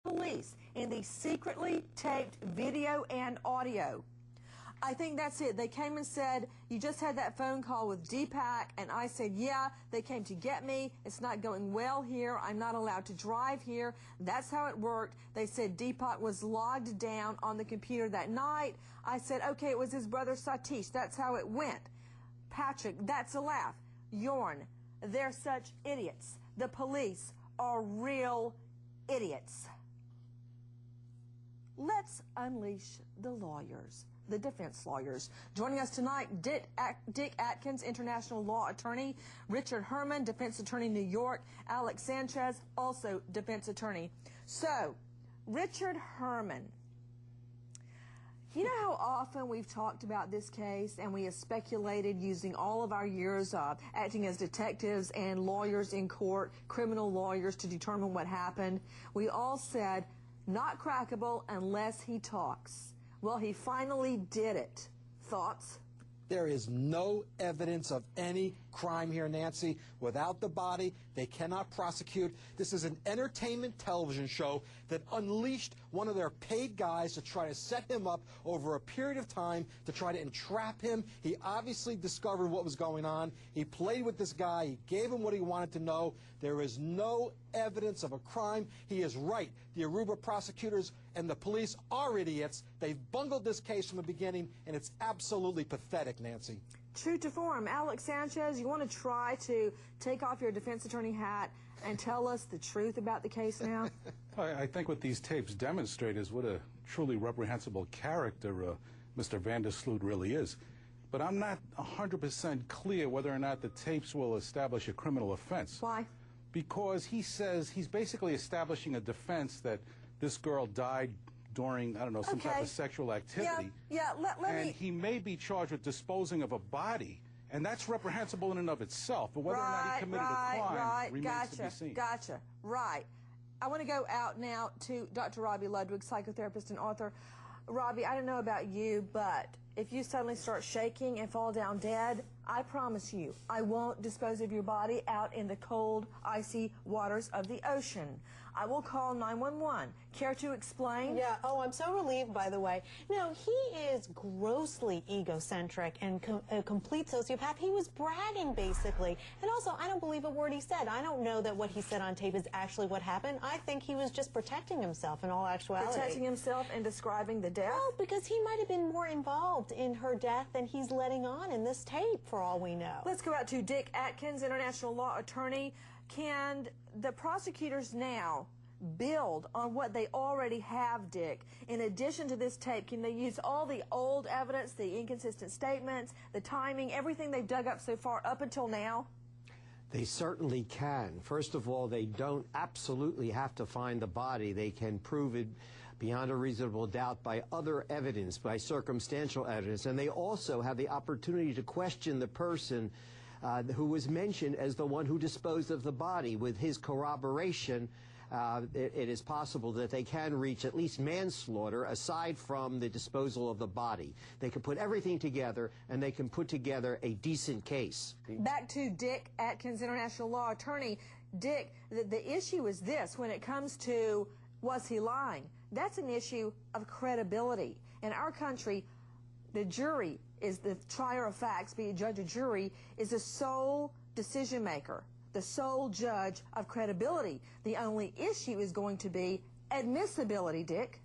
police in the secretly taped video and audio. I think that's it. They came and said, you just had that phone call with Deepak, and I said, yeah, they came to get me. It's not going well here. I'm not allowed to drive here. That's how it worked. They said Deepak was logged down on the computer that night. I said, okay, it was his brother Satish. That's how it went. Patrick, that's a laugh. Joran, they're such idiots. The police are real idiots. Let's unleash the lawyers. The defense lawyers. Joining us tonight, Dick Atkins, international law attorney, Richard Herman, defense attorney, New York, Alex Sanchez, also defense attorney. So, Richard Herman, you know how often we've talked about this case and we have speculated using all of our years of acting as detectives and lawyers in court, criminal lawyers, to determine what happened. We all said, not crackable unless he talks. Well, he finally did it. Thoughts? There is no evidence of any crime here, Nancy. Without the body, they cannot prosecute. This is an entertainment television show that unleashed one of their paid guys to try to set him up over a period of time to try to entrap him. He obviously discovered what was going on. He played with this guy. He gave him what he wanted to know. There is no evidence of a crime. He is right. The Aruba prosecutors and the police are idiots. They've bungled this case from the beginning, and it's absolutely pathetic, Nancy. True to form. Alex Sanchez, you want to try to take off your defense attorney hat and tell us the truth about the case now? I think what these tapes demonstrate is what a truly reprehensible character Mr. Van der Sloot really is. But I'm not 100% clear whether or not the tapes will establish a criminal offense. Why? Because he says he's basically establishing a defense that this girl died during, I don't know, some type of sexual activity. And he may be charged with disposing of a body, and that's reprehensible in and of itself. But whether or not he committed a crime remains to be seen. Gotcha. Right. I want to go out now to Dr. Robbie Ludwig, psychotherapist and author. Robbie, I don't know about you, but if you suddenly start shaking and fall down dead, I promise you, I won't dispose of your body out in the cold, icy waters of the ocean. I will call 911. Care to explain? Yeah, oh, I'm so relieved, by the way. No, he is grossly egocentric and a complete sociopath. He was bragging, basically. And also, I don't believe a word he said. I don't know that what he said on tape is actually what happened. I think he was just protecting himself in all actuality. Protecting himself and describing the death? Well, because he might have been more involved in her death than he's letting on in this tape, for all we know. Let's go out to Dick Atkins, international law attorney. Can the prosecutors now build on what they already have, Dick? In addition to this tape, can they use all the old evidence, the inconsistent statements, the timing, everything they've dug up so far up until now? They certainly can. First of all, they don't absolutely have to find the body. They can prove it beyond a reasonable doubt by other evidence, by circumstantial evidence. And they also have the opportunity to question the person who was mentioned as the one who disposed of the body. With his corroboration, it is possible that they can reach at least manslaughter aside from the disposal of the body. They can put everything together, and they can put together a decent case. Back to Dick Atkins, international law attorney. Dick, the issue is this. When it comes to was he lying, that's an issue of credibility. In our country, the jury is the trier of facts, be it judge or jury, is the sole decision maker, the sole judge of credibility. The only issue is going to be admissibility, Dick.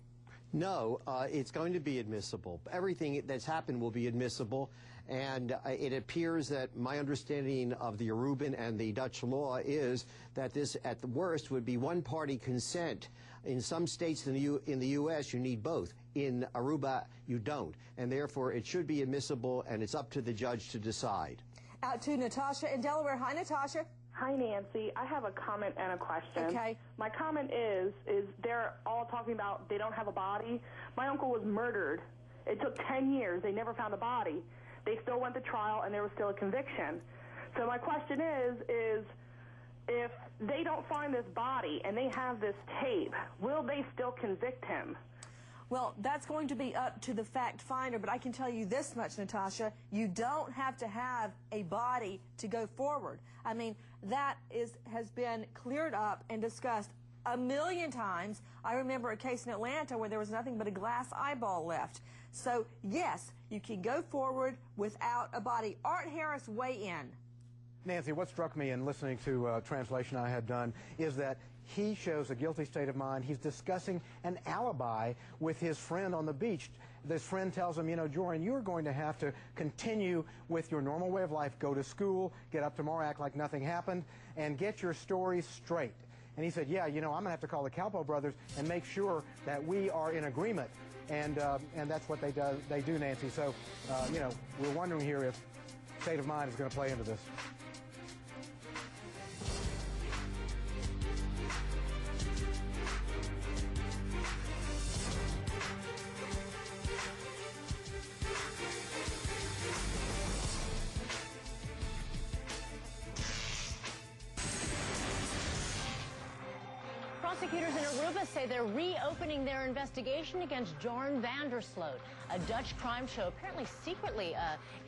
No, it's going to be admissible. Everything that's happened will be admissible, and it appears that my understanding of the Aruban and the Dutch law is that this, at the worst, would be one-party consent. In some states in the U.S., you need both. In Aruba, you don't, and therefore it should be admissible, and it's up to the judge to decide. Out to Natasha in Delaware. Hi, Natasha. Hi, Nancy. I have a comment and a question. Okay. My comment is they're all talking about they don't have a body. My uncle was murdered. It took 10 years. They never found a body. They still went to trial, and there was still a conviction. So my question is if they don't find this body and they have this tape, will they still convict him? Well, that's going to be up to the fact finder, but I can tell you this much, Natasha, you don't have to have a body to go forward. I mean, that has been cleared up and discussed a million times. I remember a case in Atlanta where there was nothing but a glass eyeball left. So, yes, you can go forward without a body. Art Harris, weigh in. Nancy, what struck me in listening to a translation I had done is that he shows a guilty state of mind. He's discussing an alibi with his friend on the beach. This friend tells him, you know, Joran, you're going to have to continue with your normal way of life, go to school, get up tomorrow, act like nothing happened, and get your story straight. And he said, yeah, you know, I'm going to have to call the Calpo brothers and make sure that we are in agreement. And that's what they do, Nancy. So, you know, we're wondering here if state of mind is going to play into this. Prosecutors in Aruba say they're reopening their investigation against Joran Vandersloot. A Dutch crime show apparently secretly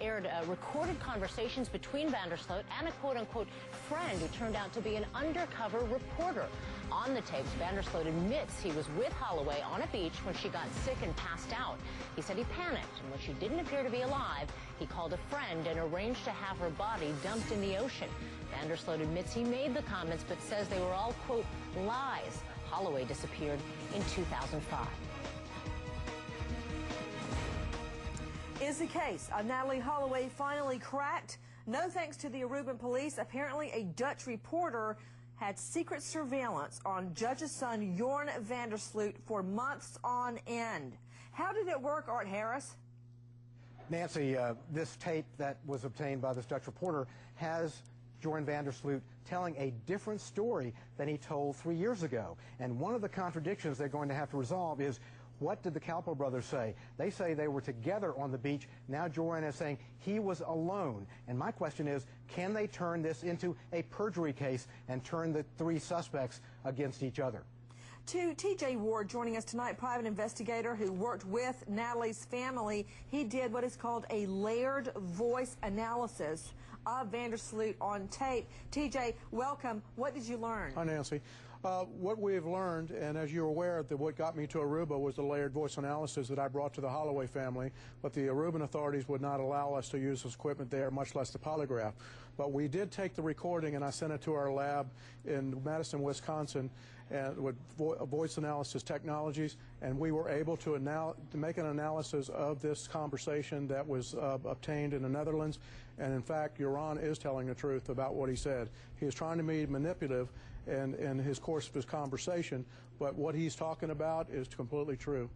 aired recorded conversations between Vandersloot and a quote-unquote friend who turned out to be an undercover reporter. On the tapes, Vandersloot admits he was with Holloway on a beach when she got sick and passed out. He said he panicked, and when she didn't appear to be alive, he called a friend and arranged to have her body dumped in the ocean. Vandersloot admits he made the comments, but says they were all, quote, lies. Holloway disappeared in 2005. Is the case of Natalee Holloway finally cracked? No thanks to the Aruban police. Apparently, a Dutch reporter had secret surveillance on Judge's son, Joran Vandersloot, for months on end. How did it work, Art Harris? Nancy, this tape that was obtained by this Dutch reporter has Joran Vandersloot telling a different story than he told 3 years ago. And one of the contradictions they're going to have to resolve is, what did the Calpo brothers say? They say they were together on the beach. Now Joran is saying he was alone. And my question is, can they turn this into a perjury case and turn the three suspects against each other? To T.J. Ward joining us tonight, private investigator who worked with Natalee's family. He did what is called a layered voice analysis of Vandersloot on tape. T.J., welcome. What did you learn? Hi, Nancy. What we have learned, and as you're aware, that what got me to Aruba was the layered voice analysis that I brought to the Holloway family, but the Aruban authorities would not allow us to use this equipment there, much less the polygraph. But we did take the recording, and I sent it to our lab in Madison, Wisconsin, and with voice analysis technologies, and we were able to make an analysis of this conversation that was obtained in the Netherlands. And in fact, Joran is telling the truth about what he said. He is trying to be manipulative in his course of his conversation, but what he's talking about is completely true.